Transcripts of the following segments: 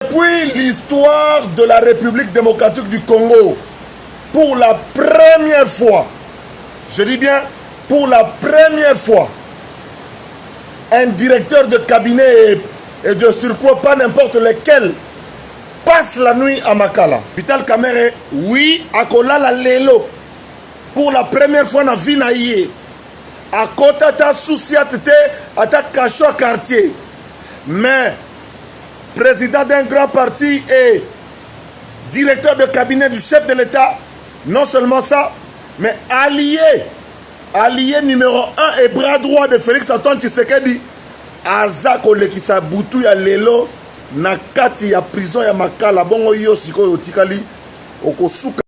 Depuis l'histoire de la République démocratique du Congo, pour la première fois, je dis bien pour la première fois, un directeur de cabinet et de surcroît pas n'importe lequel passe la nuit à Makala. Vital Kamerhe, oui, akolala lelo. Pour la première fois dans la vie naïe. À côté ta souciatité, à ta cachot quartier. Mais, président d'un grand parti et directeur de cabinet du chef de l'État, non seulement ça, mais allié numéro 1 et bras droit de Félix Antoine Tshisekedi, Azako Lekisa Boutou ya lelo, na kati ya prison ya Makala, bongo yo sikoyo tikali, okosuka.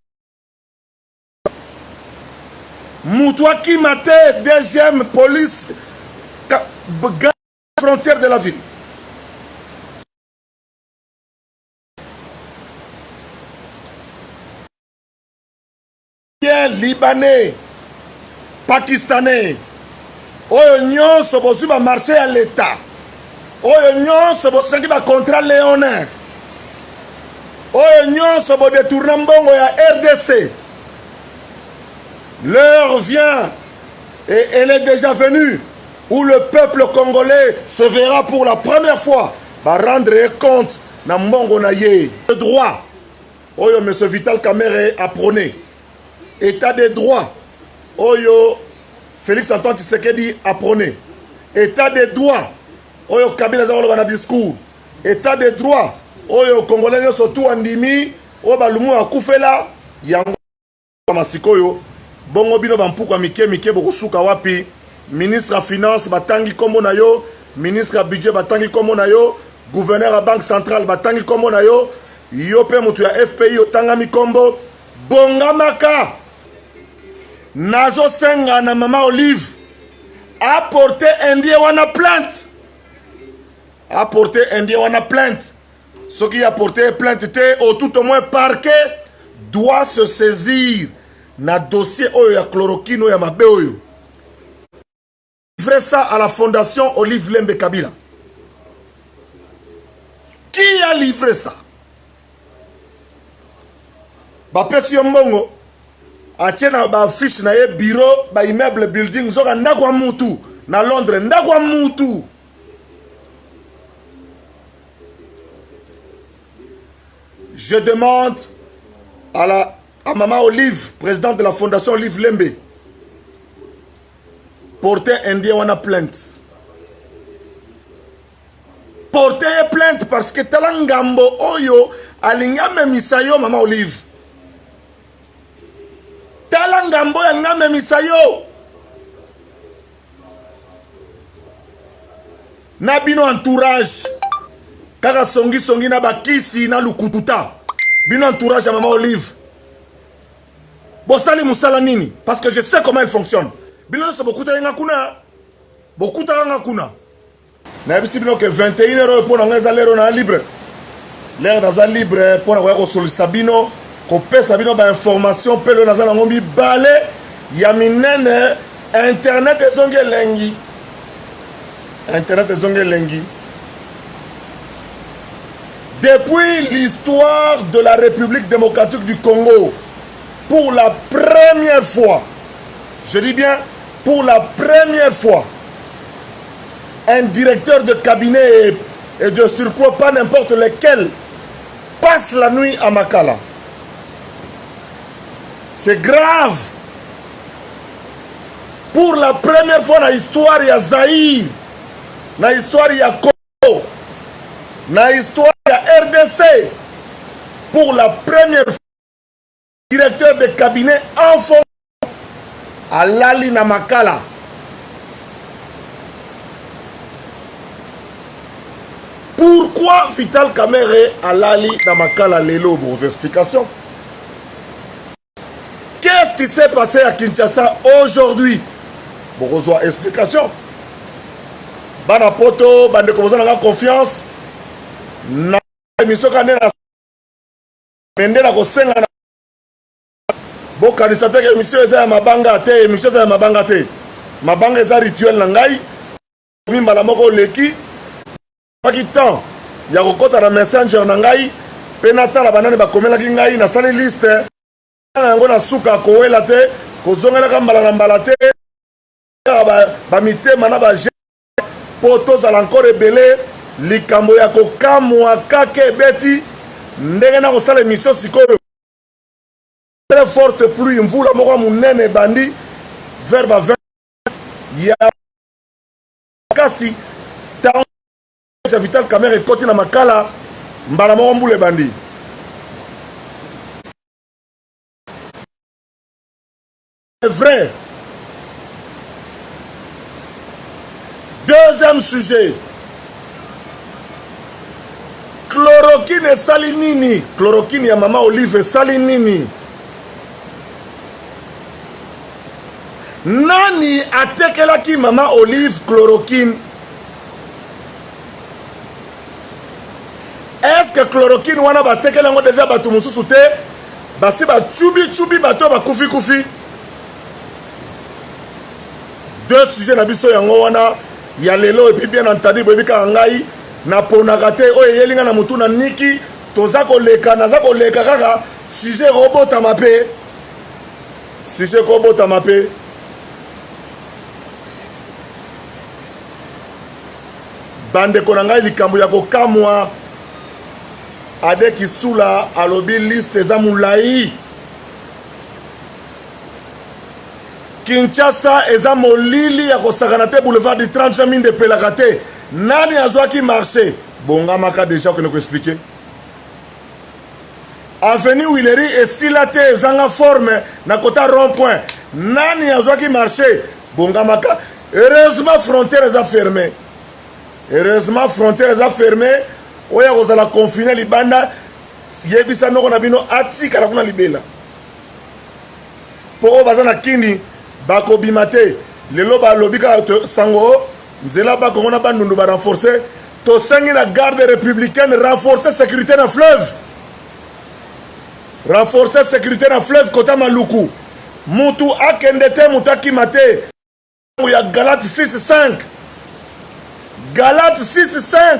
Moutoua qui matait deuxième police frontière de la ville. Libanais, Pakistanais, oyo nyonso bosu ba marché à l'État, oyo nyonso bosangi ba contrat léonin, oyo nyonso bo détourner mbongo ya RDC. L'heure vient et elle est déjà venue où le peuple congolais se verra pour la première fois va rendre compte na mbongo na ye. Le droit, oyo M. Vital Kamerhe a prôné. État des droits, oyo Félix Antoine Tshisekedi a prôné. État des droits, oyo Kabila Zaholo bana discours. État des droits, oyo Congolais surtout andimi, oyo balumu akufela yango masikoyo. Bongo bino bampuka mike boko suka wapi. Ministre à finance batangi kombo na yo, ministre à budget batangi kombo na yo, gouverneur à banque centrale batangi kombo na yo, yo pe mutu ya FPI otangami kombo bongamaka. Nazo senga na Mama Olive apporté indien wana plainte. Apporté indien wana plainte. Ce qui a porté plainte était au tout au moins parquet doit se saisir na dossier oyo ya chloroquine ya mabe oyo. Livrer ça à la fondation Olive Lembe Kabila. Qui a livré ça? Bapesi yombongo atiena ba fiche na ye bureau ba immeuble building zoka ndakwa mutu na Londres ndakwa mutu. Je demande à Maman Olive, présidente de la fondation Olive Lembe, porter indien wana plainte. Porter plainte parce que talangambo oyo alingame misayo Maman Olive. Talangambo alingame misayo. Na bino entourage. Kaka songi na bakisi na lukututa. Bino entourage à Maman Olive. Bosali musala nini? Parce que je sais comment il fonctionne. Bino so bokuta nga kuna. Bokuta nga kuna. Na bisi bino que 21h pour nga za lero na libre. L'air na za libre pour na ko solisa bino ko pesa bino ba information pelo na za na ngombi balé ya minene internet ezonge lengi. Internet ezonge lengi. Depuis l'histoire de la République démocratique du Congo, pour la première fois, je dis bien pour la première fois, un directeur de cabinet et de surcroît pas n'importe lequel passe la nuit à Makala. C'est grave. Pour la première fois dans l'histoire, il y a Zaïre, dans l'histoire, il y a Congo, dans l'histoire, il y a RDC. Pour la première fois, directeur de cabinet enfant à Lali Namakala. Pourquoi Vital Kamerhe à Lali Namakala Lelo? Vos explications. Qu'est-ce qui s'est passé à Kinshasa aujourd'hui? Vos explications. Bana poto, bande comme ça, confiance. Na émission kanena mende na kosenga na bokanisa te émission eza ya mabanga te, émission eza ya mabanga te. Mabanga eza rituel na ngai. Mimbala moko leki. Pas qui temps. ya kokota na messenger na ngai pe natala banani bakomelaki ngai nasali liste yango na suka kowela te kozongelaka mbala na mbala te bamitema na baje po tozala encore ebele likambo ya kokamwa kaka ebeti ndenge na kosala émission sikoyo très forte pluie mvula moko monene ebandi vers ba 20 ya kasi tango ja Vital Kamerhe ekoti na makala mbala moko mbula ebandi. C'est vrai. Deuxième sujet. Chloroquine et salinini. Chloroquine ya Mama Olive et salinini. Nani atekelaki Mama Olive chloroquine? Est-ce que chloroquine wana batekelango déjà batu mususu te? Basi ba chubi bato ba kufi. Deux sujets na biso yango wana ya lelo et puis bien entendu bebika ngai na ponaka te oyo yelinga na mutu na niki toza koleka naza koleka kaka sujet robotama pe sujet robotama pe bandeko na ngai likambo ya kokamwa ade kisula alobi liste eza mulai Kinshasa eza molili ya kosakana te boulevard du 30 juin mine de pelaka te nani azwaki marché bongamaka déjà okende koexplike avenue Willery esila te ezanga forme na kota rond point nani azwaki marché bongamaka heureusement frontière eza fermée oya kozala confiné libanda yebisa noko na bino atikala kuna libela po oyo baza na kini bakobima te lelo balobi kaka sango nzela bakongo na bandundu barenforce tosengi na garde républicaine renforcer sécurité na fleuve kota maluku mutu akende te mutu akima te ya Galate 6:5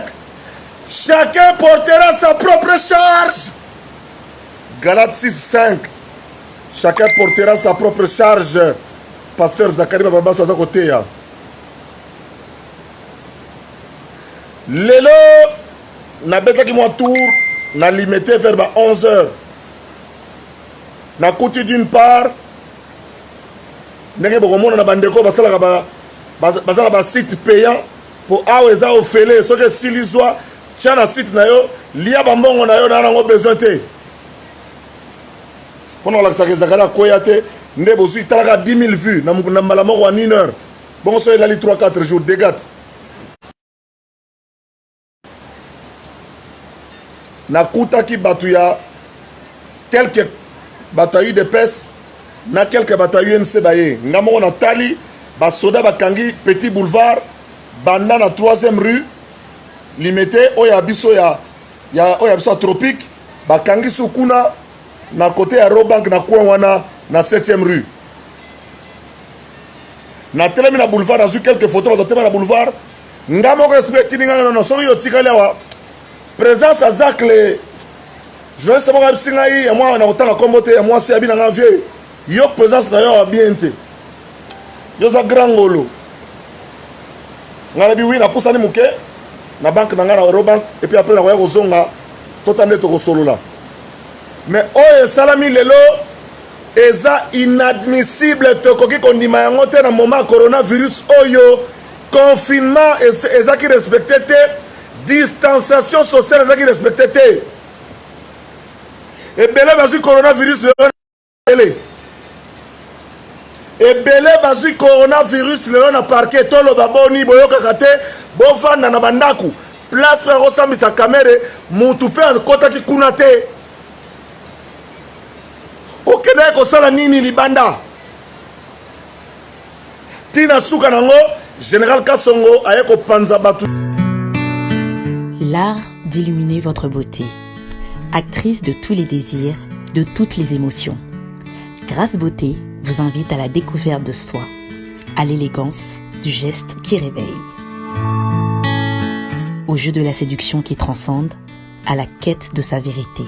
chacun portera sa propre charge. Galate 6:5 chacun portera sa propre charge. Pasteur Zakari Baba soza côté ya lelo na betaki moi tour na limité vers 11h na kuti d'une part ndenge bokomona na bandeko basalaka ba site payant pour aweza ofele soki silizwa tia na site na yo lia bambongo na yo na nango besoin te mpona kolakisaka ezakala koya te nde bozwi talaka 10 000 vues na mbala moko en 1 heure bongo so elali 3-4 jours dégate nakutaki bato ya quelque bato ya UDPS na quelque bato ya UNC baye nga moko natali basoda bakangi Petit Boulevard banda na 3e rue limité oyo ya biso ya Tropique bakangi sukuna na côté ya Robank na coin wana na 7e rue na telemi na boulevard nazwi quelques photos batotema na boulevard nga moko esprit ninga non soki yo tikali awa présence à Zacle je sais pas si ngai ya moi na kotanga kombo te ya moi si abina nga vieux yo présence na yo bien te yo za grand ngolo ngala bi wi na pusani muke na banque na nga na Eurobank et puis après na koya kozonga totande to kosolola mais oyo salami lelo eza inadmissible tokoki kondima yango te na moment coronavirus oyo confinement ezaki respecté te distanciation sociale ezaki respecté te ebele bazwi coronavirus lelo na parquet toloba boni boyokaka te bofanda na bandaku place mpe akosambisa kamere mutu mpe akotaki kuna te okende kosala nini libanda tina suka nango Général Kassongo aye kopanza batu. L'art d'illuminer votre beauté. Actrice de tous les désirs, de toutes les émotions. Grâce Beauté vous invite à la découverte de soi, à l'élégance du geste qui réveille. au jeu de la séduction qui transcende, à la quête de sa vérité.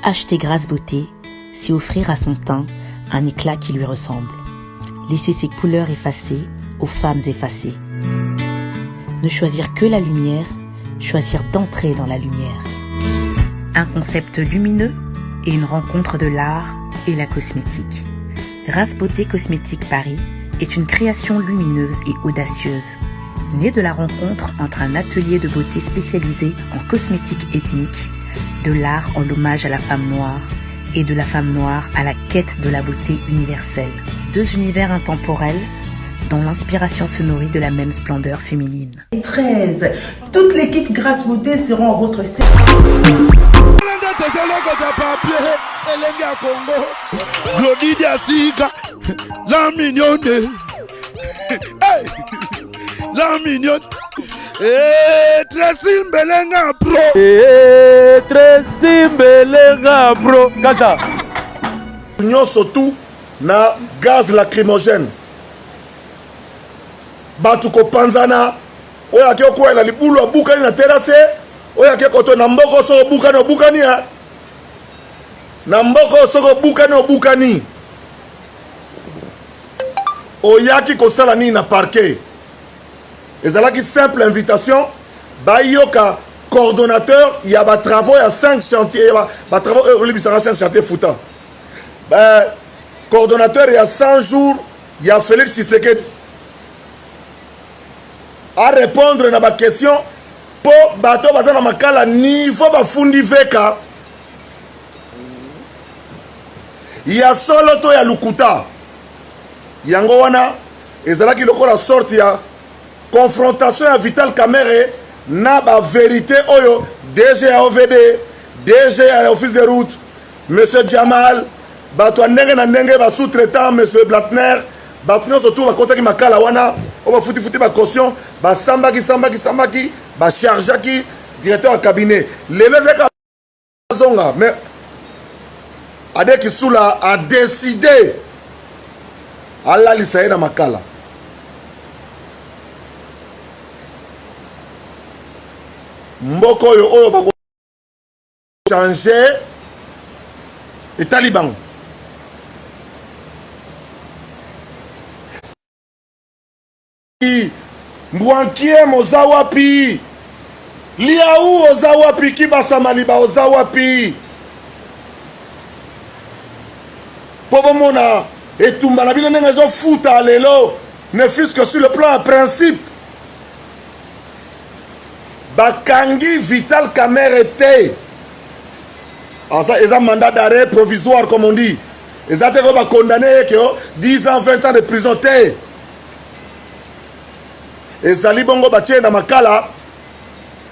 Acheter Grâce Beauté, c'est offrir à son teint un éclat qui lui ressemble. Laisser ses couleurs effacées aux femmes effacées. Ne choisir que la lumière, choisir d'entrer dans la lumière. Un concept lumineux et une rencontre de l'art et la cosmétique. Grâce Beauté Cosmétique Paris est une création lumineuse et audacieuse, née de la rencontre entre un atelier de beauté spécialisé en cosmétique ethnique, de l'art en l'hommage à la femme noire et de la femme noire à la quête de la beauté universelle. Deux univers intemporels dont l'inspiration se nourrit de la même splendeur féminine. 13. Toute l'équipe Grâce Beauté seront en votre service. La mignonne. La mignonne. Tracy Mbelenga Pro. Tracy Mbelenga Pro. Kata. Union surtout na gaz lacrymogène. Batuko panzana. Oya ke ko ela libulu abukani na terrasse. Oya ke koto na mboko so bukani obukani ya. Na mboko so bukani obukani. Oyaki kosala ni na parquet. Ezalaki simple invitation. Bayoka coordonnateur, il y a des travaux, il y a 5 chantiers, il y a des travaux, il y a 5 chantiers foutants. Coordonnateur, il y a 100 jours, il y a Félix Tshisekedi. À répondre à ma question, pour bateau baza na makala niveau bafundi veka. Il y a solo to ya lukuta. Yango wana ezalaki lokola sorte ya confrontation à Vital Kamerhe na ba vérité oyo DG à OVD, DG à office de route, monsieur Jamal, bato ndenge na ndenge ba sous-traitant monsieur Blattner, bato nyonso tout ba kotaki makala wana, o ba futi ba caution, ba sambaki ba chargeaki directeur de cabinet. Lelo zeka zonga mais Adeki Sula a décidé Allah lisaye na makala. Mboko oyo bako changer et Taliban. Mbwankie mozawapi. Liaou ozawapi kibasa maliba ozawapi. Pobo mona etumba na bino ndenge zo futa lelo ne fût-ce que sur le plan principe. Bakangi Vital Kamerhe te. Ça ils ont mandat d'arrêt provisoire comme on dit. Ils ont condamné 10 ans 20 ans de prison te. Et Zali Bongo batie na makala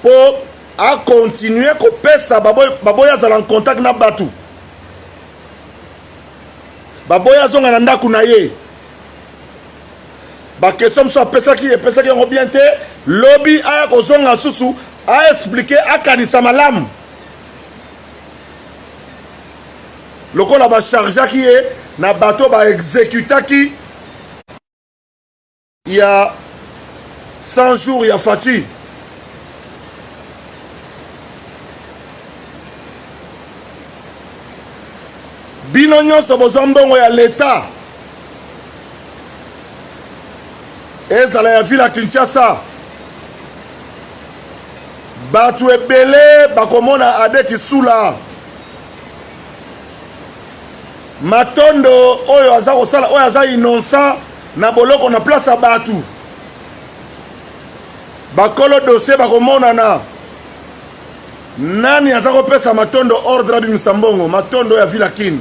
pour à continuer ko pesa baboya za en contact na batu. Baboya zonga na ndaku na ye. Ba question so pesa ki ngo bien te lobby a ko zonga susu a expliquer a kanisa malam. Lokola ba charge ki e na bateau ba exécuta ki il y a 100 jours il y a Fati. Bino nyonso bozambongo ya l'État. Ezala ya ville à Kinshasa. Batu ebele bakomona Adeki Sula. Matondo oyo aza kosala oyo aza innocent na boloko na place ya batu. Bakolo dossier bakomona na. Nani aza kopesa Matondo ordre du Misambongo, Matondo ya ville à Kin.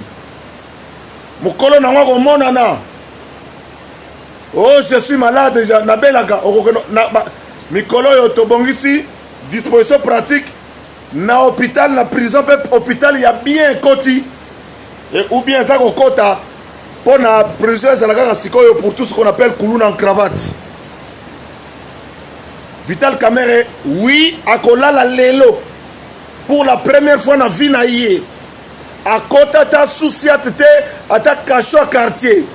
Mukolo na ngoko mona na. Oh, je suis malade déjà. Nabelaka mikolo yo tobongisi disposition pratique na hôpital na prison hôpital il y a bien koti ou bien ça kokota pour na prison za la sikoyo pour tout ce qu'on appelle kuluna en cravate. Vital Kamerhe oui akolala lelo pour la première fois na vie na yé akota ta souciate te ata cacho quartier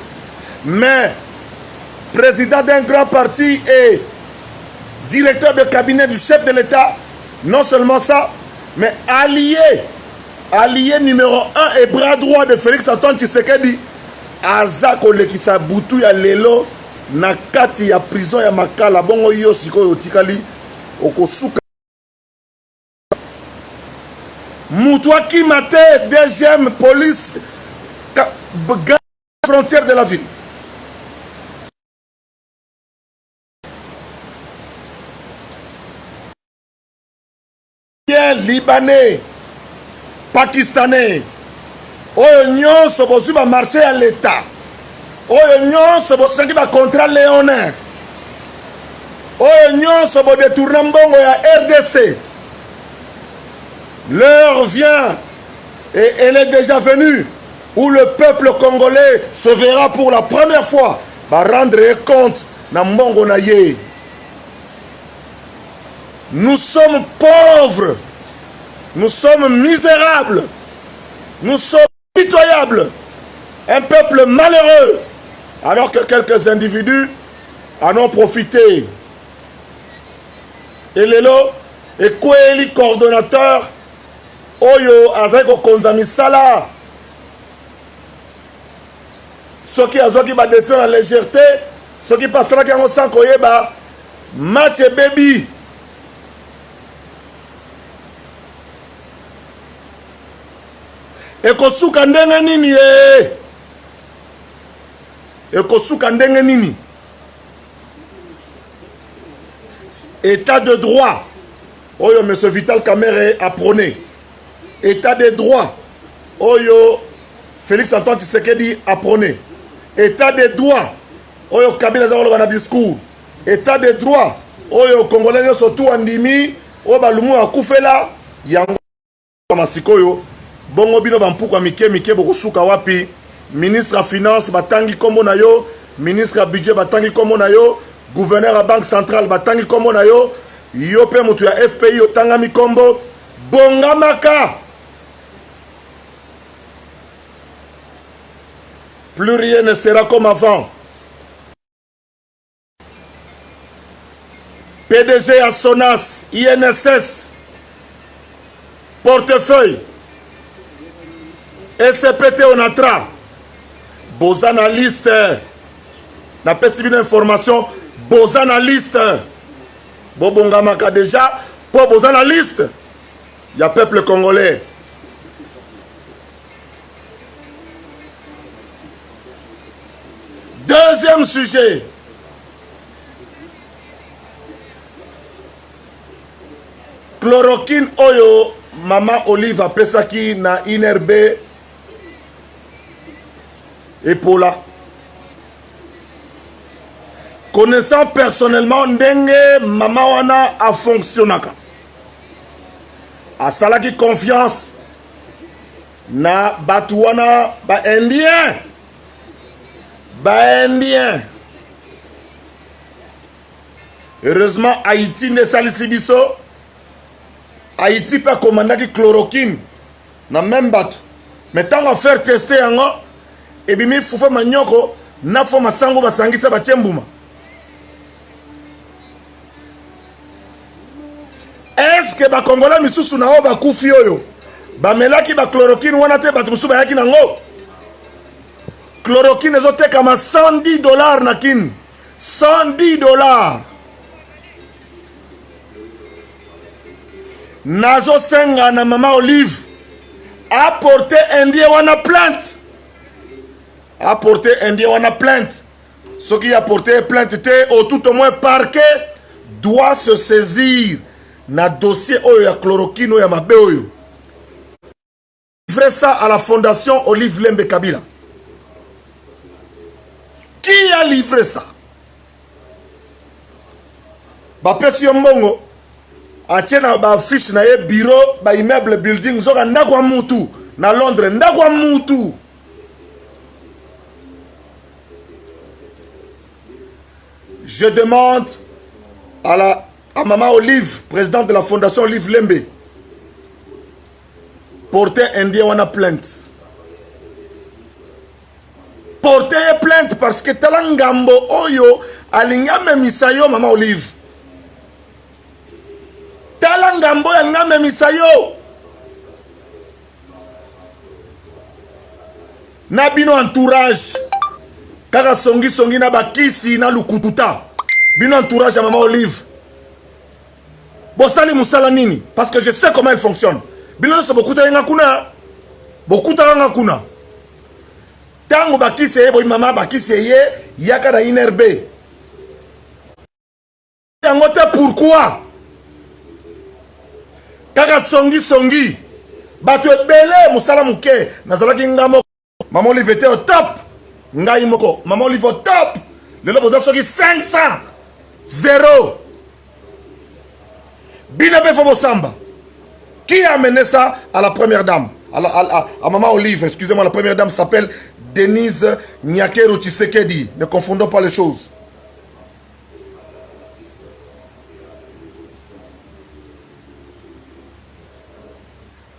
mais président d'un grand parti et directeur de cabinet du chef de l'État. Non seulement ça, mais allié numéro 1 et bras droit de Félix Antoine Tshisekedi, aza kolekisa butu ya lelo na kati ya prison ya Makala. Bongo yo sikoyo otikali okosuka mutu akimate deuxième police frontière de la ville. Libanais, Pakistanais, oyo nyonso bozwi ba marché ya l'État, oyo nyonso bosengi ba contrat léonin, oyo nyonso bo détourna mbongo ya RDC. L'heure vient et elle est déjà venue où le peuple congolais se verra pour la première fois ba rendre compte na mbongo na ye. Nous sommes pauvres, nous sommes misérables, nous sommes pitoyables, un peuple malheureux, alors que quelques individus en ont profité. Et Lelo, et Kweli, coordonnateur, Oyo, Azeko Konzami Sala, ceux qui ont ba décision en légèreté, ceux qui passera qui ont sans koyeba, match baby. Ekosuka ndenge nini ye? Ekosuka ndenge nini? État de droit. Oyo M. Vital Kamerhe a prôné. État de droit. Oyo Félix Antoine Tshisekedi a prôné. État de droit. Oyo Kabila Zaholo na discours. État de droit. Oyo Congolais surtout andimi. Oyo balumu akufela. Yango masikoyo. Bongo bino bampuka mike bokusuka wapi. Ministre à finance batangi kombo na yo, ministre à budget batangi kombo na yo, gouverneur à banque centrale batangi kombo na yo, yo pe mutu ya FPI otangami kombo bongamaka. Plus rien ne sera comme avant. PDG à Sonas, INSS, portefeuille, SPT Onatra, Bozana liste, n'a pas suivi l'information, Bozana liste, Bobongamaka déjà, pour Bozana liste, il y a peuple congolais. Deuxième sujet, chloroquine oyo, Maman Olive a pesaki na INRB et Paula. Connaissant personnellement ndenge Maman wana a fonctionnaka. A salaki confiance na batuwana ba indien. Ba indien. Heureusement Haïti ne salisi biso. Haïti peut commander qui chloroquine na même bateau. Mais tant qu'on faire tester yango et bimi fufa manyoko na fo masango basangisa bachembuma. Est-ce que ba Congolais misusu na oba kufi oyo ba melaki ba chloroquine wana te batu musu ba yaki nango? Chloroquine ezoteka ma $110 na kin. $110. Nazo senga na Maman Olive apporté indien wana plainte. Apporté indien wana plainte. Ce qui a porté plainte était au tout au moins parquet doit se saisir na dossier oyo ya chloroquine ya mabe oyo. Livrer ça à la fondation Olive Lembe Kabila. Qui a livré ça? Bapesi mbongo atiena ba fiche na ye bureau ba immeuble building zoka ndakwa mutu na Londres ndakwa mutu. Je demande à Maman Olive, présidente de la fondation Olive Lembe, porter indien wana plainte. Porter plainte parce que talangambo oyo alinyame misayo Maman Olive. makambo ya ngame misayo na bino entourage kaka songi na bakisi na lukututa bino entourage ya Maman Olive bosali musala nini parce que je sais comment elle fonctionne bino so bokuta nga kuna bokuta nga kuna tango bakisi ye boy mama bakisi ye yaka na INRB yango te pourquoi kaka songi bato ebele musala muke nazalaki ngamo Maman Olive était au top ngai moko Maman Olive au top lelo boza soki 500 0 binabe fo bosamba qui a amené ça à la première dame à Maman Olive excusez-moi la première dame s'appelle Denise Nyakero Tshisekedi ne confondons pas les choses.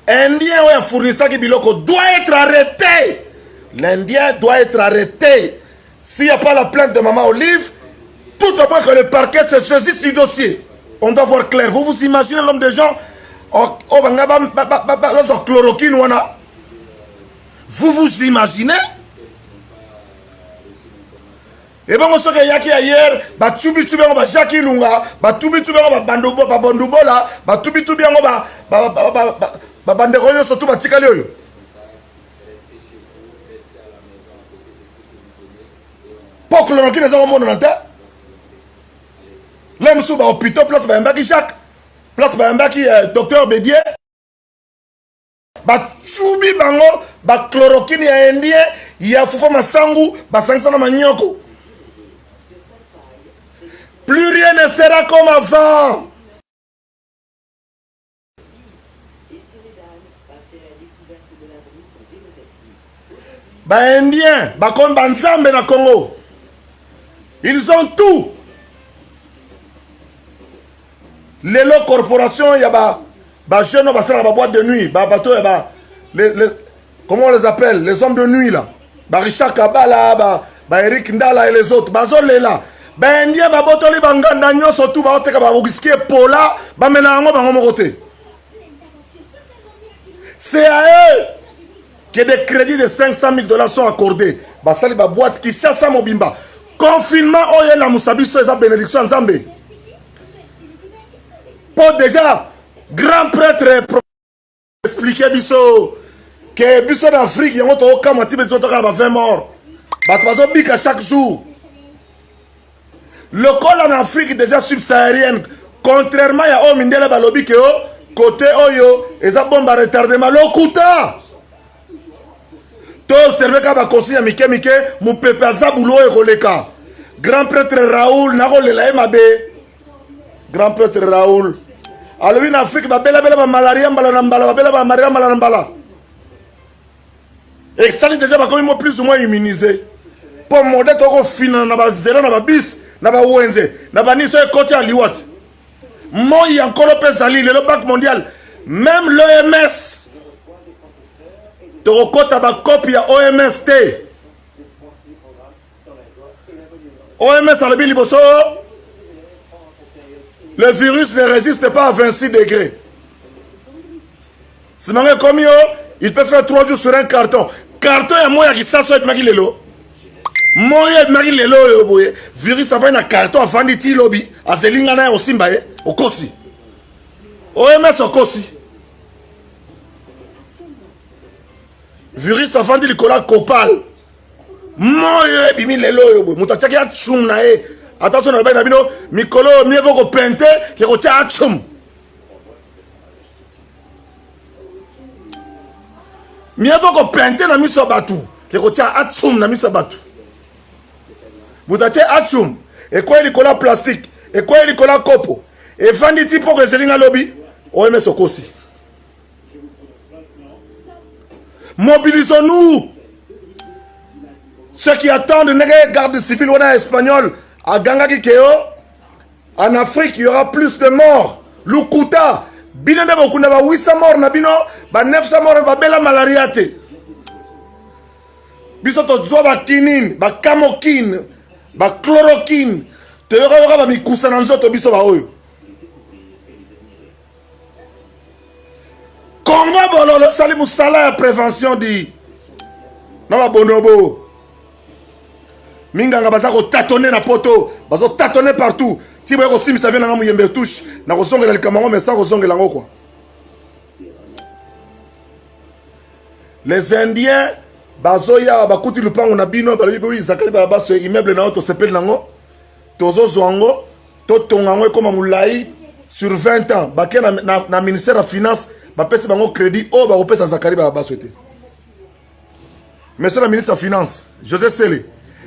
Indien ouais fournisseur qui biloko doit être arrêté. L'Indien doit être arrêté. S'il n'y a pas la plainte de Maman Olive, tout au moins que le parquet se saisisse du dossier. On doit voir clair. Vous vous imaginez l'homme des gens chloroquine wana. Vous vous imaginez? Et bon, on sait qu'il y a qui ailleurs, tubi ba Jackie Lunga, tubi ba bandobo ba bandobola, tubi ba banderoyo surtout ba tikali oyo. Pour chloroquine ça au monde dans terre. L'homme sous ba hôpital place ba mbaki Jacques, place ba mbaki docteur Bédier. Ba tubi bango ba chloroquine ya indien, ya fufa masangu, ba sangisa na manyoko. Plus rien ne sera comme avant. Bah Indiens, bah comme Banzambe na Congo, ils ont tout. Les corporations, il y a bah jeunes, bah ça la boîte de nuit, bah bateau, comment on les appelle, les hommes de nuit là, bah Richard Kabala, bah Eric Ndala et les autres, bah Zolé là. Ben Indien ba botoli banganda nyonso tout ba oteka ba bokiske pola ba mena ngo ba ngomo côté. C'est à eux que des crédits de 500 000 $ sont accordés. Ba sali ba boîte qui chasse mobimba. Confinement oye la musabiso eza bénédiction nzambe. Pour déjà grand prêtre expliquer biso que biso d'Afrique yango to kamati bezo to ba 20 morts. Ba bazo bika chaque jour. Le col en Afrique déjà subsaharienne, contrairement à Omindele Balobi que côté Oyo, et ça bombe à retardement, l'Okuta. Tu observes qu'à ma conseil à Mike, mon pépé Zaboulou et Roleka. Grand prêtre Raoul, Narole la MAB. Grand prêtre Raoul. Alors, en Afrique, ma belle malaria, ma belle malaria, malambala. Et ça, déjà, ma plus ou moins immunisé. Pour mon dette, on finit dans zéro, dans bis. Naba Wenze, naba niso e côté à Liwat. Moi, il y a encore le Pesali, le Banque mondial, même l'OMS. Torokota ba copie à OMST. OMS à l'ébili bosso. Le virus ne résiste pas à 26 degrés. Si man est comme yo, il peut faire 3 jours sur un carton. Carton, il y a moyen qui s'assoit avec Magilelo. Moye mari lelo yo boye virus avant na carton avant di ti lobby azelinga na osimba e okosi OMS okosi virus avant di likola copal moye bimi lelo yo boye mutachaki atchum na e attention na ba na bino mikolo mieux vaut ko pente ke ko tia atchum mieux vaut ko pente na miso batu ke ko tia atchum na miso batu. Vous avez atchoum, et quoi il y a plastique, et quoi il y a copo, et venditi pour que c'est un lobby, OMS aussi. Mobilisons-nous. Ceux qui attendent une garde civile ou espagnole à Gangaki Keo, en Afrique, il y aura plus de morts. Lukuta, Binanda Bokunda, 800 morts, Nabino, 900 morts, Bela malariate. Bisoto Zoba Kinin, Kamokine. Ba chloroquine te yora ba mikusa na nzoto biso ba oyo Congo bololo sali musala ya prévention di na ba bonobo minganga baza ko tâtonner na poto bazo tâtonner partout ti boye ko simisa vient na muyembe touche na ko songela likamango mais sans ko songela ngo quoi. Les Indiens bazoya bakuti lupango na bino balobi boyi zakali ba baso immeuble na auto sepel nango tozo zwango to tongango comme mulai sur 20 ans baké na ministère de finance ba pesa bango crédit o ba kopesa zakali ba baso te. Monsieur le ministre de finance José Sele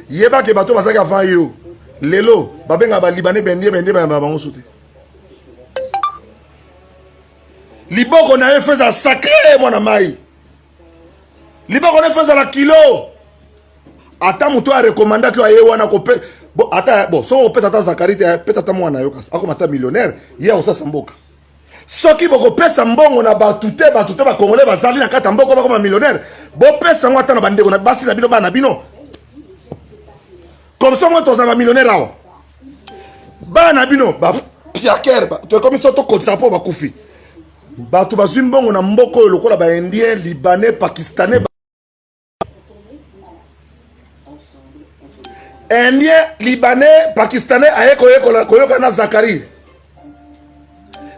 yeba ke bato bazaka avant yo lelo babenga ba libanais bendie ba bango soute liboko na fait ça sacré mwana mai liboko na fait ça la kilo ata muto a recommandé que aye wana ko bon ata bon so opesa ta zakari te pesa ta mwana yo kasa akoma ta millionnaire ye o sasa mboka soki boko pesa mbongo na batute ba congolais bazali na kata mboko bakoma millionnaire bo pesa ngwa ta na bandeko na basi na bino ba na bino comme ça moi tous ba millionnaire awa ba na bino ba piaker ba to comme ça to kotsa po ba kufi ba to bazwi mbongo na mboko lokola ba indien libanais pakistanais indien libanais pakistanais aye koyoka na zakari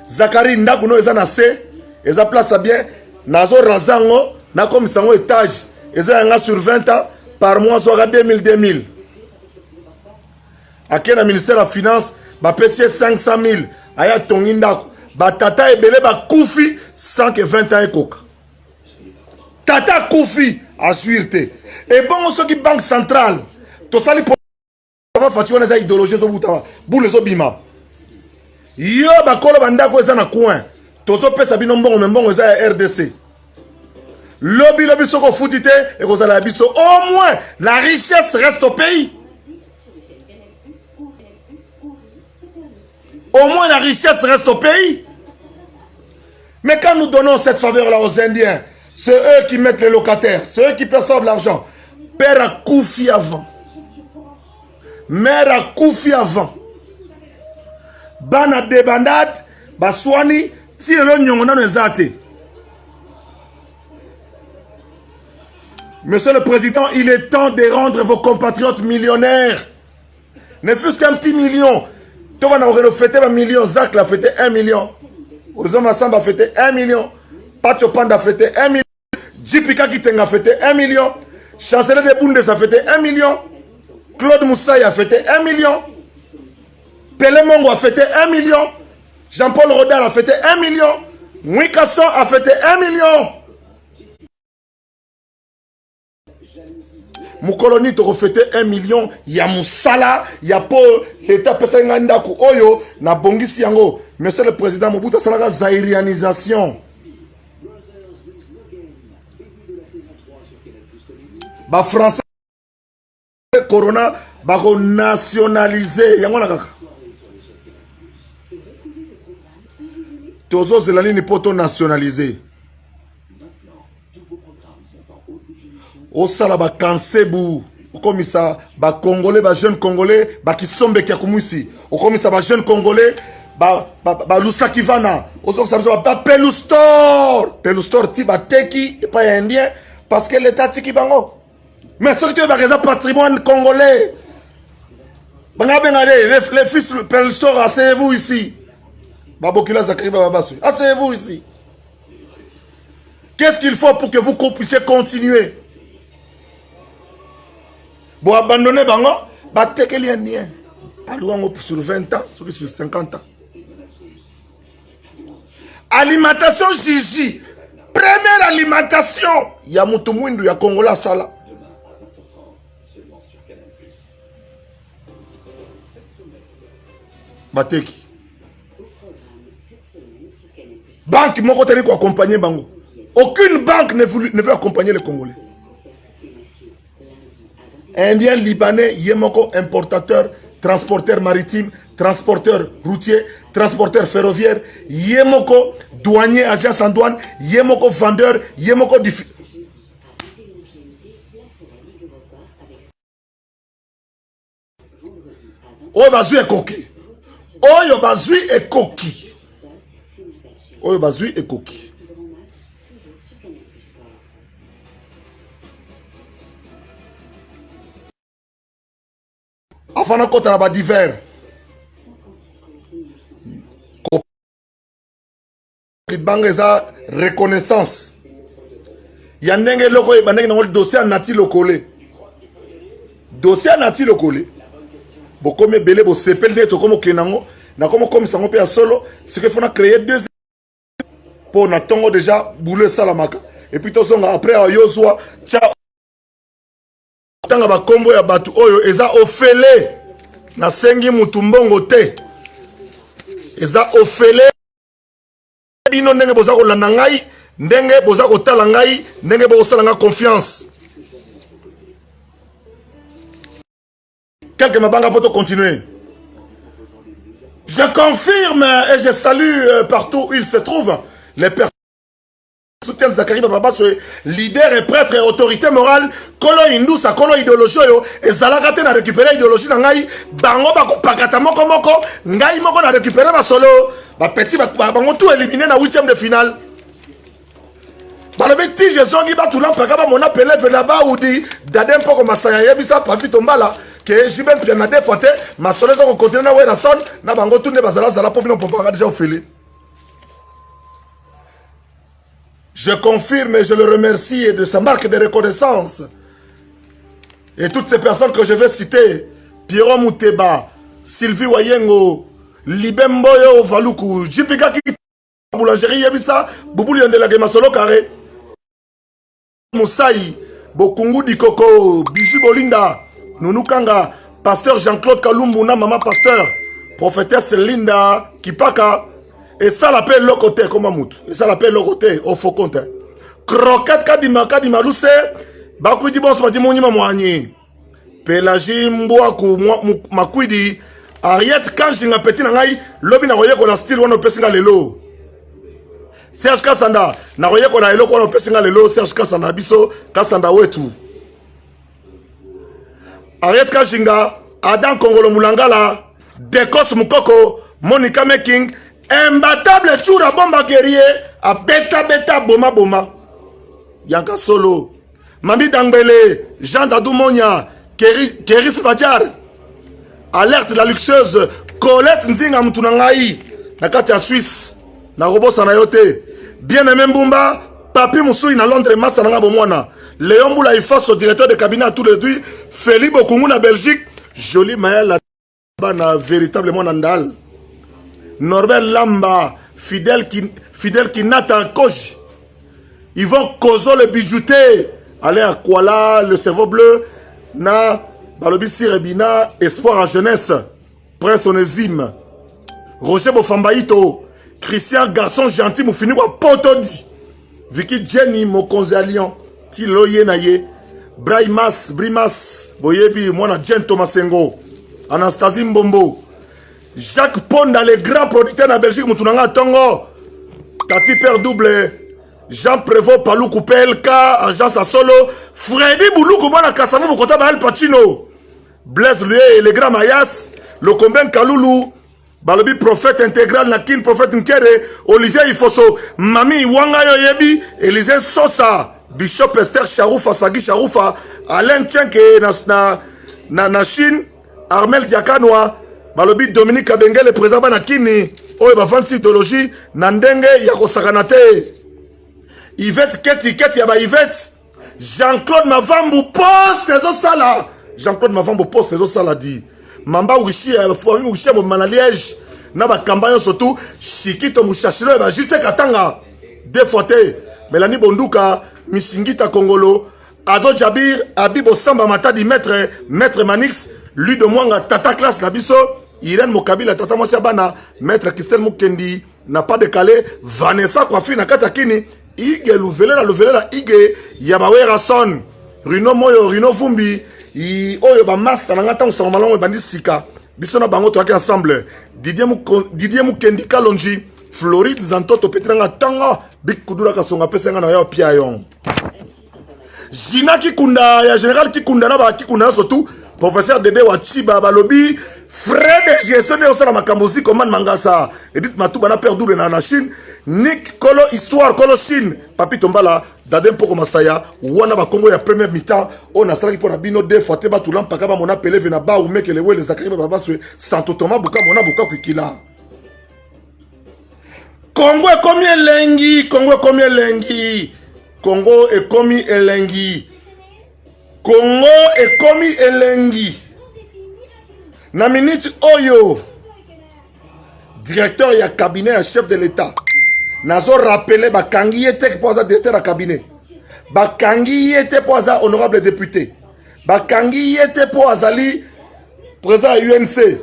zakari ndako no eza na se eza place bien nazo razango na comme sango étage eza yanga sur 20 ans par mois soit 2000 akena ministère de la finance ba pesier 500 000 aya tongi ndako ba tata ebele ba kufi sans que 20 ans ekoka tata kufi assurité et bon ce qui banque centrale to sali pour fatiwa na idéologie zo butama boule zo bima yo bakolo bandako eza na coin tozo pesa bino mbongo eza ya RDC lobi soko futite et kozala biso au moins la richesse reste au pays. Au moins la richesse reste au pays. Mais quand nous donnons cette faveur-là aux Indiens, c'est eux qui mettent les locataires, c'est eux qui perçoivent l'argent. Père a Koufi avant. Mère a Koufi avant. Bana débandade, baswani, tirelo nyongona nezate. Monsieur le Président, il est temps de rendre vos compatriotes millionnaires. Ne fût-ce qu'un petit million. Toi, on a fêté 1 million. Zach l'a fêté 1 million. Orizoma Massamba a fêté 1 million. Pacho Panda a fêté 1 million. Jipika Kitenga a fêté 1 million. Chancelier de Bundes a fêté 1 million. Claude Moussaï a fêté 1 million. Pelé Mongo a fêté 1 million. Jean-Paul Rodal a fêté 1 million. Mwikason a fêté 1 million. Moukoloni te refêté 1 million. Ya Moussala, ya Paul, l'État pesa ngandaku oyo, na bongisi yango. Monsieur le Président Mobutu Salaka zairianisation. Ba français Corona, ba ko nationaliser. Yango na kaka. Tozo zelani ni poto nationaliser. Au sala ba kansebu comme ça ba congolais ba jeune congolais ba kisombe kia kumuisi comme ça ba jeune congolais ba lusaki vana ozo ça ba pelustor ti ba teki pas indien parce que l'état tiki bango mais ce que tu ba patrimoine congolais banga bengale les fils pelustor asseyez-vous ici babokila zakri babasu asseyez-vous ici. Qu'est-ce qu'il faut pour que vous puissiez continuer? Bon, abandonner bango, bateke li indien. Alouango sur 20 ans, sur 50 ans. Alimentation Gigi. Première alimentation. Ya mutu mwindu ya Kongola sala. Bateki. Banque moko tani ko accompagner bango. Aucune banque ne veut accompagner les Congolais. Indien, Libanais, Yemoko, importateur, transporteur maritime, transporteur routier, transporteur ferroviaire, Yemoko, douanier, agence en douane, Yemoko, vendeur, Yemoko, Oyo bazui e koki. Oyo bazui e koki. Oyo bazui e koki. afana kota na ba divers libanga eza reconnaissance ya ndenge loko e bandenge nango dossier nati lokole dossier nati lokole bokomi ebele bosepeli nde tokomi okende nango nakomi okomisa yango mpe ya solo ce que fona créer deux mpo na ntongo déjà boulot esalamaka et puis tozonga après ayozwa tia tanga bakombo ya bato oyo eza ofele nasengi mutu mbongo te eza ofele bino ndenge boza kolanda ngai ndenge boza kotala ngai ndenge bokosala nga confiance quelques mabanga pour continuer. Je confirme et je salue partout où il se trouve les personnes qui soutiennent Zakari Baba, leader et prêtre et autorité morale, kolo indusa, kolo idéologie yo, et zalakate na récupérer idéologie na ngai, bango bako pakata moko moko, ngai moko na récupérer ma solo, ba petit bango tout éliminé na 8e de finale. Balobi ti je zongi ba tout l'empaka ba mon appelé là-bas ou dit dadem poko masaya yebisa papi tombala que jiben pia na deux fois te ma solo zo continuer na wera son na bango tout ne bazala zala pop non papa déjà ofeli. Je confirme et je le remercie de sa marque de reconnaissance. Et toutes ces personnes que je vais citer, Pierrot Mouteba, Sylvie Wayengo, Libemboyo Valuku, Jipika Ki Boulangerie Yebisa, Boubouli Yandela Gemasolo Carré, Moussaï, Bokungu Dikoko, Bijou Bolinda, Nounukanga, Pasteur Jean-Claude Kalumbouna, Maman Pasteur, Prophétesse Linda Kipaka, et ça l'appelle le côté comme Mamout. Et ça l'appelle le côté au faux compte. Croquette Kadima Lousse, Bakou di bon se dit monima moigné. Pélagie Mbouakou Makwidi, Ariette Kanjinga Petit Nangai, Lobi na roye qu'on a style one pesinga lelo. Serge Kassanda, na roye qu'on a elo qu'on a pesinga lelo, Serge Kassanda biso, Kassanda wetu. Ariette Kanjinga, Adam Kongolo Moulangala, Dekos Mukoko, Monica Making, imbattable Choura Bomba guerrier à beta boma boma Yanka Solo Mami Dangbele Jean Dadou Monia Keris Badjar alerte la luxueuse Colette Nzinga Moutunangai Nakati à Suisse na robo sanayote bien aimé Mbumba Papi Moussoui na Londres Master Nanga Bomwana Léon Boula Ifaso directeur de cabinet à tous les deux Félix Bokungu na Belgique Jolie Maya la na véritablement Nandal Norbert Lamba, fidèle qui n'attend coche. Ils vont causer le bijouté. Allez à Kuala, le cerveau bleu. Na, Balobi Sirebina, espoir en jeunesse. Prince Onésime. Roger Bofambaïto. Christian, garçon gentil, mou fini wa potodi. Vicky Jenny, Mokonze Allion. Tilo Yenaye. Brimas, Boyebi, Mwana Jen Thomasengo. Anastasie Mbombo. Jacques Ponda, les grands producteurs de la Belgique, Moutounanga Tongo, Tati Père Double, Jean Prévost, Palou Koupelka, Agence à Solo, Freddy Boulou, Koumana Kassavou, Mokota Baal Pacino, Blaise Lué et les grands Mayas, le Comben Kaloulou, Balobi prophète intégral, Nakin prophète Nkere, Olivier Ifoso, Mami Wanga Yoyebi, Élisée Sosa, Bishop Esther Charoufa, Sagi Charoufa, Alain Tchenke, na Chine, Armel Diakanoa, Balobi Dominique Kabenge le président Banakini oyo bafansi idéologie na ndenge ya kosakana te Yvette Keti ya ba Yvette Jean-Claude Mavambu poste ezo sala Jean-Claude Mavambu poste ezo sala di Mamba Wishi famille Wishi mo Manaliège na ba campagne surtout Shikito Mushashiro ba Jise Katanga deux fois te Melanie Bonduka Misingita Kongolo Ado Jabir Abibo Samba Matadi maître Manix lui de Mwanga Tata classe Nabiso Irène Mokabila Tata Mosiabana maître Christelle Mukendi n'a pas décalé Vanessa Kwafi na Katakini Ige Louvelela Ige Yabawera Son Rino Moyo Rino Vumbi Oyo ba master na ngata on malongo bandi sika biso na bango to ensemble Didier Mukendi Kalonji Floride Zantoto Petranga Tanga Big Kudura Kasonga Pesenga na yo pia yon Jina Kikunda ya général Kikunda na ba Kikunda surtout professeur Dede Wachiba Balobi Fred Gestionné au sein de Makambosi Commande Mangasa Edith Matouba na Père Double na Chine Nick Kolo Histoire Kolo Chine Papi Tombala Dadem Poko Masaya Wana ba Congo ya première mi-temps on a sala qui pour bino deux fois te ba tulam pakaba mon appelé vena ba ou mec les wele zakari baba swe Santo Thomas buka mona buka kikila Congo est comme elengi Congo est comme elengi Congo est comme elengi Congo est comme elengi na minute oyo directeur et cabinet et chef de l'État. Nazo rappelé Bakangi était pour ça directeur à cabinet. Bakangi était pour ça honorable député. Bakangi était pour Azali président UNC.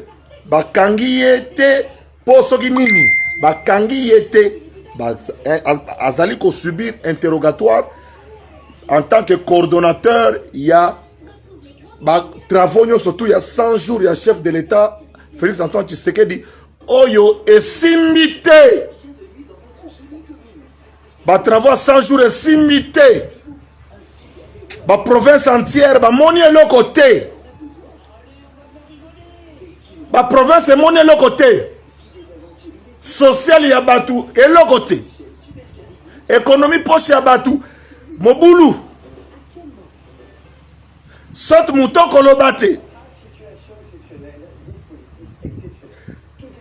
Bakangi était pour Soginini. Bakangi était Azali ko subir interrogatoire en tant que coordonnateur. Il y a travaux surtout il y a 100 jours il y a chef de l'État Félix Antoine Tshisekedi. Oyo et simité. Ba travaux 100 jours et simité. Ba province entière, ba moni le côté. Ba province et moni le côté. Social ya batu et le côté. Économie poche ya batu. Mobulu. Saute mouton kolobate.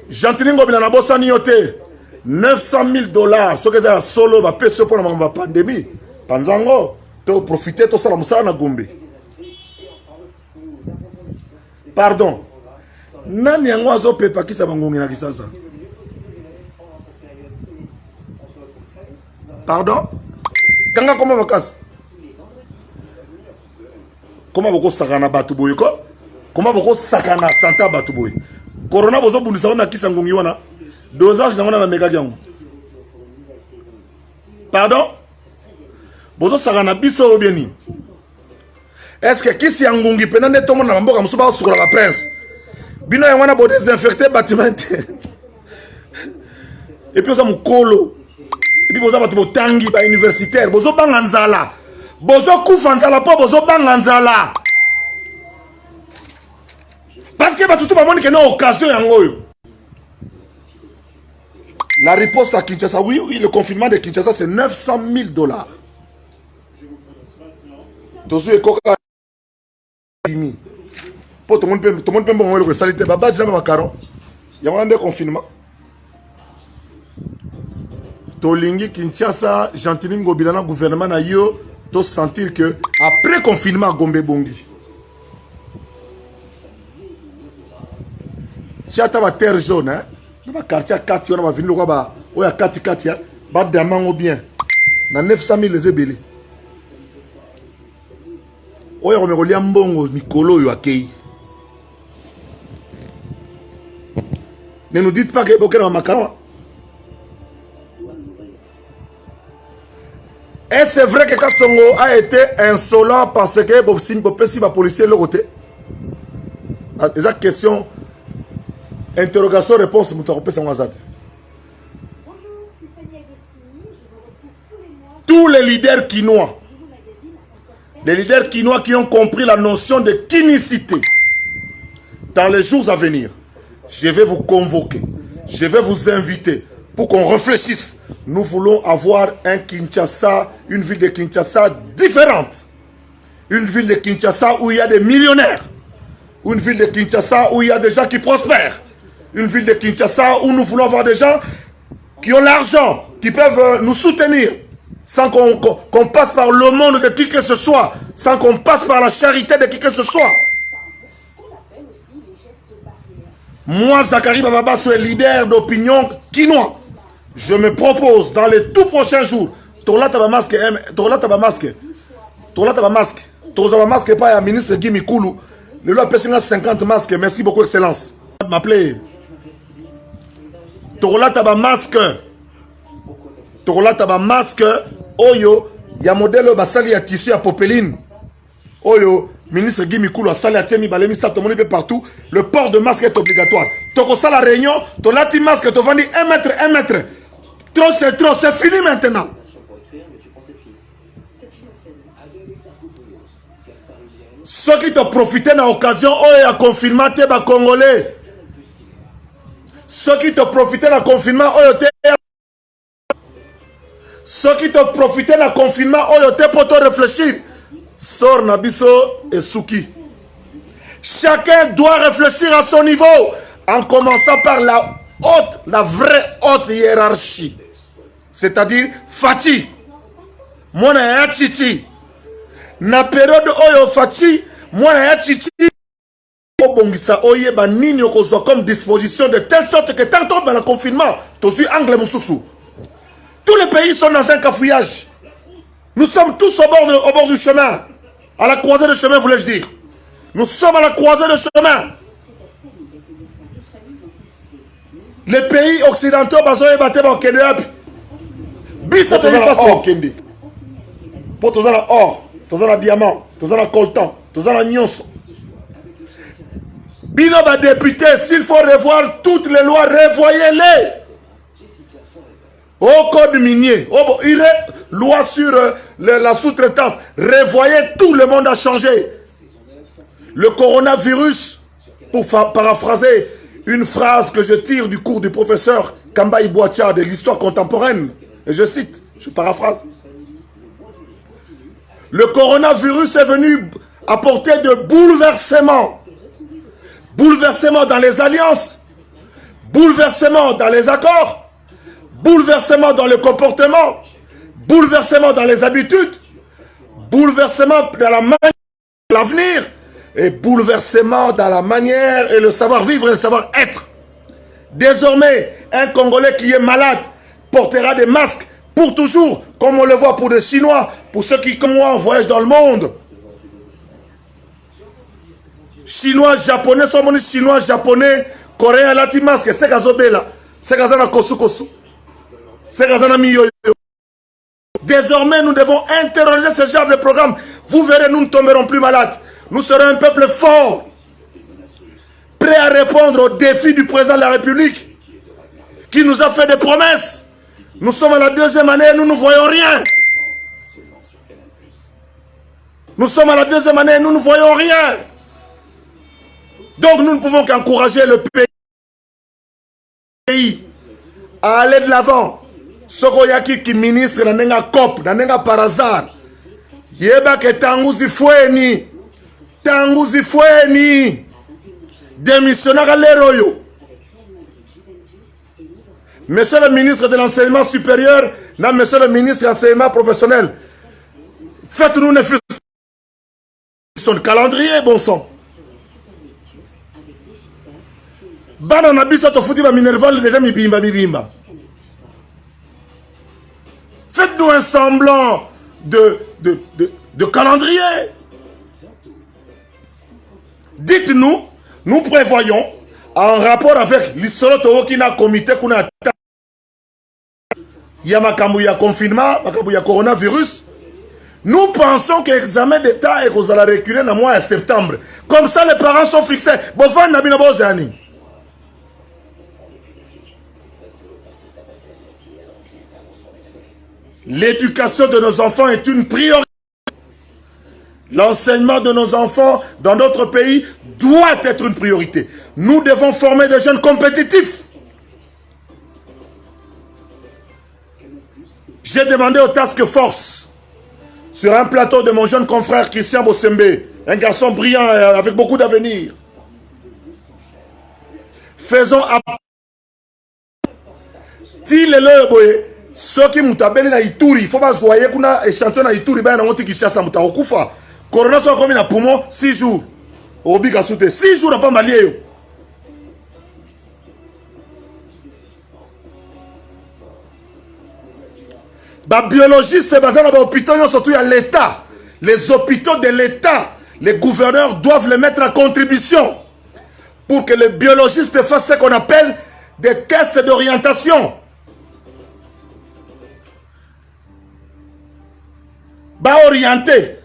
Jantiningo bila na bossa ni yote 900 000 $. Ce que ça solo va payer pour la pandémie. Panzango, to profiter to sala musala na Gombe. Pardon. Nani yango azo pepa kisa bangongi na kisasa. Pardon. Kanga koma bakasi. Koma boko sakana batu boye ko? Koma boko sakana santa batu boye. Corona bozo bundisa na kisa ngongi wana dosage na mega yango. Pardon? Bozo sagana biso obieni. Est-ce que kisi ngongi penande tomo na mboka musuba sukura la prince. Bino ya wana bo désinfecter bâtiment. Et puis oza mukolo. Et puis bozo batu botangi ba universitaire, bozo banga nzala. Bozo kufa nzala po bozo banga nzala. Parce que tout le monde qui a une occasion. La riposte à Kinshasa, oui, le confinement de Kinshasa, c'est 900 000 $. Tout le monde peut me saluer. Baba, je n'ai pas de il y a un confinement. Tolingi Kinshasa, Jantiningo Bilana, gouvernement na yo, to sentir que après confinement, Gombe Bongi. Chata ba terre jaune hein na quartier 4 on va venir ko ba o ya 4 ya ba damango bien na 900 000 les ebele o ya ko me kolia mbongo mikolo yo akei. Ne nous dites pas que bokena makaron. Et c'est vrai que Kassongo a été insolent parce que Bopesi va policier le côté. Les questions interrogation, réponse, tous les leaders quinois, qui ont compris la notion de kinicité, dans les jours à venir, je vais vous convoquer, je vais vous inviter pour qu'on réfléchisse. Nous voulons avoir un Kinshasa, une ville de Kinshasa différente. Une ville de Kinshasa où il y a des millionnaires. Une ville de Kinshasa où il y a des gens qui prospèrent. Une ville de Kinshasa où nous voulons avoir des gens qui ont l'argent, qui peuvent nous soutenir, sans qu'on passe par le monde de qui que ce soit, sans qu'on passe par la charité de qui que ce soit. Moi, Zakari Bababa, suis leader d'opinion quinois. Je me propose dans les tout prochains jours, Tola Tabamasque, pas à ministre Guy Mikulu, le loi a 50 masques, merci beaucoup, Excellence. M'appeler. Tola Tabamasque, Oyo, il y a modèle basali à tissu à popeline. Oyo, ministre Guy Mikulu a sali à Tchemi Balemi, ça tout le monde partout. Le port de masque est obligatoire. Toko ça la réunion, Tola ti masque, tu vendis 1 mètre. Trop, c'est fini maintenant. Ceux qui t'ont profité de l'occasion, oh, à confinement, t'es bas Congolais. Ceux qui t'ont profité de confinement, oh, t'es Ceux qui doivent profiter de confinement, pour te réfléchir. Sors Nabiso et Souki. Chacun doit réfléchir à son niveau, en commençant par la vraie haute hiérarchie. C'est-à-dire Fati. Moi, na Chichi. Na période oyo Fati, moi na Chichi. Bongisa oye ba nini okozwa comme disposition de telle sorte que tant qu'on dans le confinement, tu suis angle mususu. Tous les pays sont dans un cafouillage. Nous sommes tous au bord du chemin. À la croisée du chemin, voulais-je dire. Nous sommes à la croisée du chemin. Les pays occidentaux, bazoye bate ba okende. Biso te pas so okende. Pour tous la or, tous la diamant, tous la coltan, tous la nyonso. Bino ba député, s'il faut revoir toutes les lois, revoyez-les. Au code minier, loi sur la sous-traitance, revoyez, tout le monde a changé. Le coronavirus, pour paraphraser une phrase que je tire du cours du professeur Kamba Ibouacha de l'histoire contemporaine, et je cite, je paraphrase. Le coronavirus est venu apporter de bouleversements. Bouleversement dans les alliances, bouleversement dans les accords, bouleversement dans le comportement, bouleversement dans les habitudes, bouleversement dans la manière de l'avenir et bouleversement dans la manière et le savoir-vivre et le savoir-être. Désormais, un Congolais qui est malade portera des masques pour toujours, comme on le voit pour des Chinois, pour ceux qui, comme moi, voyagent dans le monde. Chinois, japonais, chinois, japonais, coréens, latin masque, c'est Gazobela, c'est Gazana Kosu, c'est Gazana Miyoyo. Désormais, nous devons interroger ce genre de programme. Vous verrez, nous ne tomberons plus malades. Nous serons un peuple fort, prêt à répondre aux défis du président de la République, qui nous a fait des promesses. Nous sommes à la deuxième année, nous ne voyons rien. Nous sommes à la deuxième année, nous ne voyons rien. Donc nous ne pouvons qu'encourager le pays à aller de l'avant. Sokoyaki qui ministre nanenga cop, nanenga par hasard. Yeba ke tanguzi fueni. Tanguzi fueni. Démissionnera l'héroïo. Monsieur le ministre de l'enseignement supérieur, non, monsieur le ministre de l'enseignement professionnel, faites-nous une son calendrier, bon sang. Bana na biso to futi ba minerval déjà mibimba. Faites-nous un semblant de calendrier. Dites-nous, nous prévoyons, en rapport avec l'Isoloto qui n'a comité qu'on a Yamakambu ya confinement, Makabu ya coronavirus, nous pensons que l'examen d'État est qu'on va reculer dans le mois de septembre. Comme ça, les parents sont fixés. L'éducation de nos enfants est une priorité. L'enseignement de nos enfants dans notre pays doit être une priorité. Nous devons former des jeunes compétitifs. J'ai demandé au Task Force, sur un plateau de mon jeune confrère Christian Bossembe, un garçon brillant avec beaucoup d'avenir. Faisons appel. Ceux qui mutabeli na Ituri, il faut pas zoyer kuna échantillon na Ituri ba na ngoti Kishasa mutaokufa. Corona soit comme na poumon 6 jours. Obi kasute 6 jours pas malien yo. Ba biologiste bazana ba hôpitaux surtout à l'état. Les hôpitaux de l'état, les gouverneurs doivent les mettre en contribution pour que les biologistes fassent ce qu'on appelle des tests d'orientation. Ba orienté.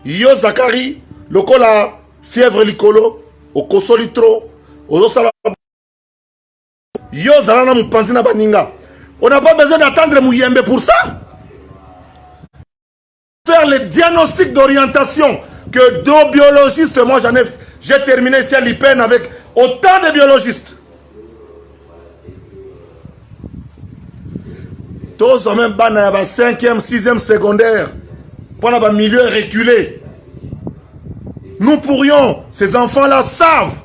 Yo Zakari, lokola fièvre likolo, au kosolitro, au sala. Yo zalana mupanzina baninga. On n'a pas besoin d'attendre Mouyembe pour ça. Faire les diagnostics d'orientation que deux biologistes, moi j'ai terminé ici à l'IPEN avec autant de biologistes. tous en même bana ba 5e, 6e secondaire. Pendant ba milieu reculé. Nous pourrions, ces enfants-là savent.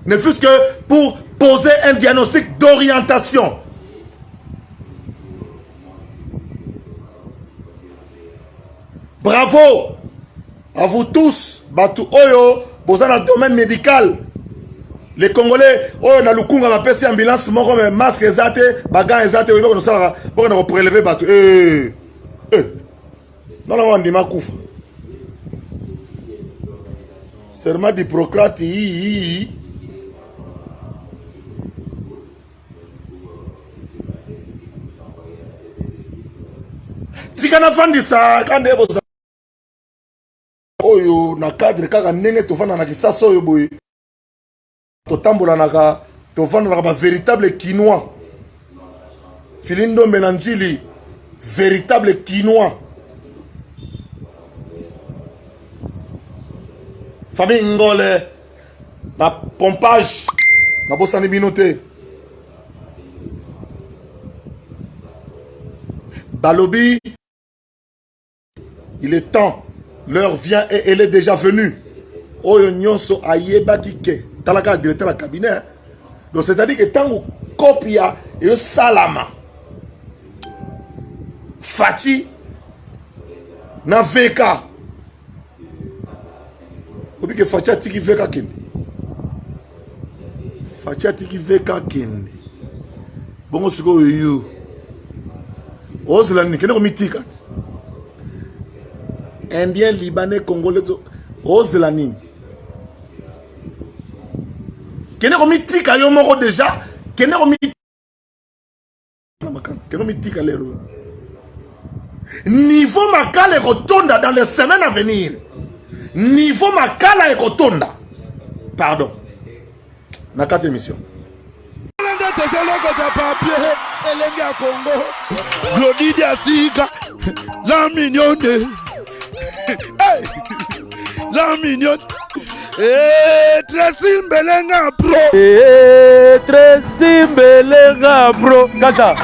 Ne fût-ce que pour poser un diagnostic d'orientation. Bravo à vous tous, Batu Oyo, dans le domaine médical. Les Congolais, oh, na lukunga ma pesi ambulance, moko me masque ezate, bagan ezate, oui, bon, on prélever Batu. Non, non, on dit ma koufa. Serment d'Hippocrate, Tikana fandisa, quand est boza. Oyo, na cadre, kaka nenge tofana na kisasa oyo boy. Totambola naka, tofana naka ba véritable quinois. Filindo Menanjili, véritable quinois. Famille Ngole, na pompage, na bosani binote. Balobi, il est temps, l'heure vient et elle est déjà venue. Oyo nyonso ayeba kike, talaka directeur la cabinet. Donc c'est-à-dire que tant que copia et salama, Fati, na VK. Obi que Fati a tiki VK ken. Fati a tiki VK ken. Bongo siko yo. Ozlani, kene ko mitikat. Indien, Libanais, Congolais, Ozlani. Kene ko mitika yo moko déjà, kene ko mitika lero. Niveau makala ekotonda dans les semaines à venir. Niveau makala ekotonda. Pardon. Na 4 émissions. Glody Diasiga, la mignonne, la mignonne, Tracy Mbelenga Pro, Tracy Mbelenga Pro, Kata.